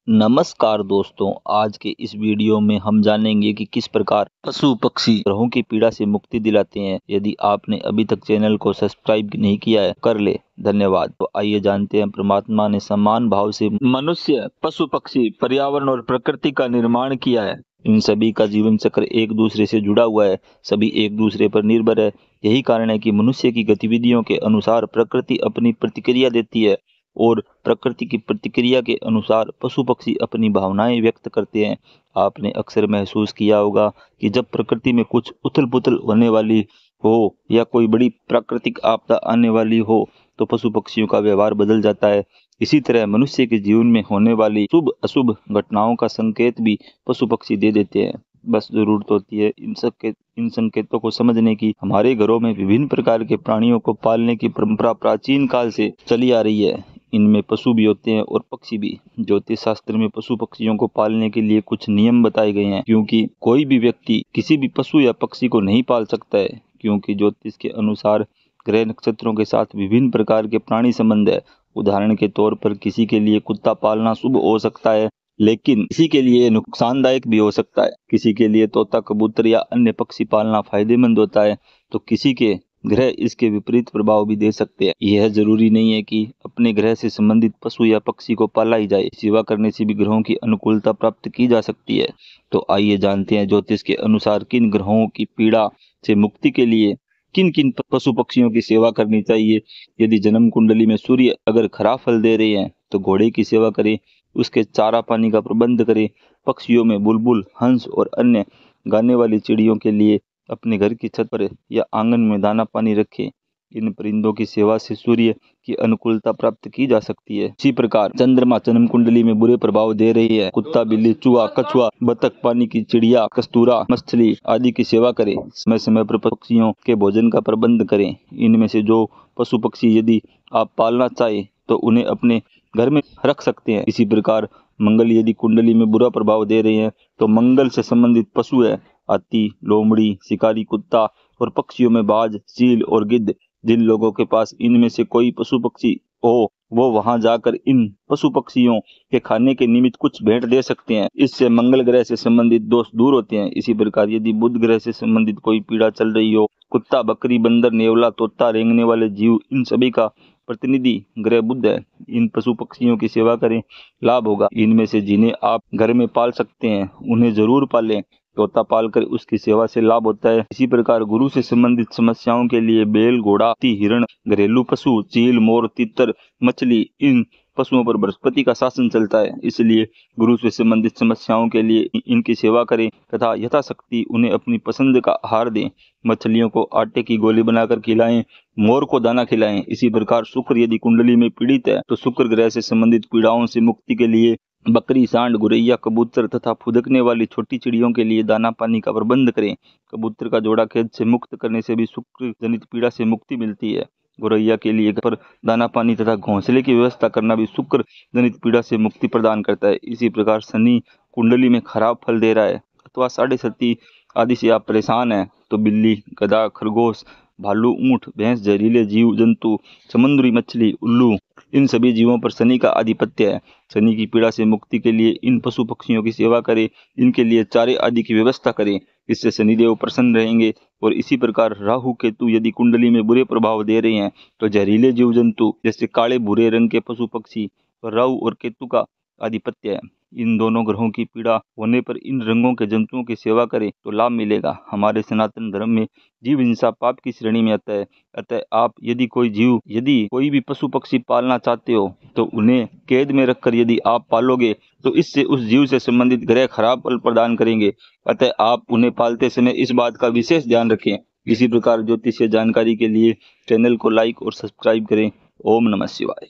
नमस्कार दोस्तों, आज के इस वीडियो में हम जानेंगे कि किस प्रकार पशु पक्षी ग्रहों की पीड़ा से मुक्ति दिलाते हैं। यदि आपने अभी तक चैनल को सब्सक्राइब नहीं किया है, कर ले। धन्यवाद। तो आइए जानते हैं, परमात्मा ने समान भाव से मनुष्य, पशु पक्षी, पर्यावरण और प्रकृति का निर्माण किया है। इन सभी का जीवन चक्र एक दूसरे से जुड़ा हुआ है, सभी एक दूसरे पर निर्भर है। यही कारण है कि मनुष्य की गतिविधियों के अनुसार प्रकृति अपनी प्रतिक्रिया देती है और प्रकृति की प्रतिक्रिया के अनुसार पशु पक्षी अपनी भावनाएं व्यक्त करते हैं। आपने अक्सर महसूस किया होगा कि जब प्रकृति में कुछ उथल पुथल होने वाली हो या कोई बड़ी प्राकृतिक आपदा आने वाली हो तो पशु पक्षियों का व्यवहार बदल जाता है। इसी तरह मनुष्य के जीवन में होने वाली शुभ अशुभ घटनाओं का संकेत भी पशु पक्षी दे देते हैं। बस जरूरत होती है इन संकेतों को समझने की। हमारे घरों में विभिन्न प्रकार के प्राणियों को पालने की परंपरा प्राचीन काल से चली आ रही है। इनमें पशु भी होते हैं और पक्षी भी। ज्योतिष शास्त्र में पशु पक्षियों को पालने के लिए कुछ नियम बताए गए हैं, क्योंकि कोई भी व्यक्ति किसी भी पशु या पक्षी को नहीं पाल सकता है, क्योंकि ज्योतिष के अनुसार ग्रह नक्षत्रों के साथ विभिन्न प्रकार के प्राणी संबंध है। उदाहरण के तौर पर किसी के लिए कुत्ता पालना शुभ हो सकता है, लेकिन किसी के लिए नुकसानदायक भी हो सकता है। किसी के लिए तोता, कबूतर या अन्य पक्षी पालना फायदेमंद होता है, तो किसी के ग्रह इसके विपरीत प्रभाव भी दे सकते हैं। यह जरूरी नहीं है कि अपने ग्रह से संबंधित पशु या पक्षी को पाला ही जाए। सेवा करने से भी ग्रहों की अनुकूलता प्राप्त की जा सकती है। तो आइए जानते हैं ज्योतिष के अनुसार किन ग्रहों की पीड़ा से मुक्ति के लिए किन किन पशु पक्षियों की सेवा करनी चाहिए। यदि जन्म कुंडली में सूर्य अगर खराब फल दे रहे हैं तो घोड़े की सेवा करें, उसके चारा पानी का प्रबंध करें। पक्षियों में बुलबुल, हंस और अन्य गाने वाली चिड़ियों के लिए अपने घर की छत पर या आंगन में दाना पानी रखें। इन परिंदों की सेवा से सूर्य की अनुकूलता प्राप्त की जा सकती है। इसी प्रकार चंद्रमा जन्म कुंडली में बुरे प्रभाव दे रही है। कुत्ता, बिल्ली, चूहा, कछुआ, बतख, पानी की चिड़िया, कस्तूरा, मछली आदि की सेवा करें। समय समय पर पक्षियों के भोजन का प्रबंध करें। इनमें से जो पशु पक्षी यदि आप पालना चाहे तो उन्हें अपने घर में रख सकते हैं। इसी प्रकार मंगल यदि कुंडली में बुरा प्रभाव दे रहे हैं तो मंगल से संबंधित पशु है हाथी, लोमड़ी, शिकारी कुत्ता और पक्षियों में बाज, चील और गिद्ध। जिन लोगों के पास इनमें से कोई पशु पक्षी हो वो वहां जाकर इन पशु पक्षियों के खाने के निमित्त कुछ भेंट दे सकते हैं। इससे मंगल ग्रह से संबंधित दोष दूर होते हैं। इसी प्रकार यदि बुध ग्रह से संबंधित कोई पीड़ा चल रही हो, कुत्ता, बकरी, बंदर, नेवला, तोता, रेंगने वाले जीव, इन सभी का प्रतिनिधि ग्रह बुध है। इन पशु पक्षियों की सेवा करें, लाभ होगा। इनमें से जिन्हें आप घर में पाल सकते हैं उन्हें जरूर पालें। तोता पालकर उसकी सेवा से लाभ होता है। इसी प्रकार गुरु से संबंधित समस्याओं के लिए बैल, घोड़ा, हाथी, हिरण, घरेलू पशु, चील, मोर, तीतर, मछली, इन पशुओं पर बृहस्पति का शासन चलता है। इसलिए गुरु से संबंधित समस्याओं के लिए इनकी सेवा करें तथा यथाशक्ति उन्हें अपनी पसंद का आहार दें। मछलियों को आटे की गोली बनाकर खिलाएं, मोर को दाना खिलाएं। इसी प्रकार शुक्र यदि कुंडली में पीड़ित है तो शुक्र ग्रह से संबंधित पीड़ाओं से मुक्ति के लिए बकरी, सांड, गुरैया, कबूतर तथा फुदकने वाली छोटी चिड़ियों के लिए दाना पानी का प्रबंध करें। कबूतर का जोड़ा खेत से मुक्त करने से भी शुक्र जनित पीड़ा से मुक्ति मिलती है। गुरैया के लिए घर पर दाना पानी तथा घोंसले की व्यवस्था करना भी शुक्र जनित पीड़ा से मुक्ति प्रदान करता है। इसी प्रकार शनि कुंडली में खराब फल दे रहा है अथवा साढ़े सती आदि से आप परेशान हैं तो बिल्ली, गधा, खरगोश, भालू, ऊंट, भैंस, जहरीले जीव जंतु, समुद्री मछली, उल्लू, इन सभी जीवों पर शनि का आधिपत्य है। शनि की पीड़ा से मुक्ति के लिए इन पशु पक्षियों की सेवा करें, इनके लिए चारे आदि की व्यवस्था करें। इससे शनिदेव प्रसन्न रहेंगे। और इसी प्रकार राहु केतु यदि कुंडली में बुरे प्रभाव दे रहे हैं तो जहरीले जीव जंतु जैसे काले भूरे रंग के पशु पक्षी और राहु और केतु का आधिपत्य है। इन दोनों ग्रहों की पीड़ा होने पर इन रंगों के जंतुओं की सेवा करें तो लाभ मिलेगा। हमारे सनातन धर्म में जीव हिंसा पाप की श्रेणी में आता है। अतः आप यदि कोई भी पशु पक्षी पालना चाहते हो तो उन्हें कैद में रखकर यदि आप पालोगे तो इससे उस जीव से संबंधित ग्रह खराब फल प्रदान करेंगे। अतः आप उन्हें पालते समय इस बात का विशेष ध्यान रखें। इसी प्रकार ज्योतिषीय जानकारी के लिए चैनल को लाइक और सब्सक्राइब करें। ओम नमः शिवाय।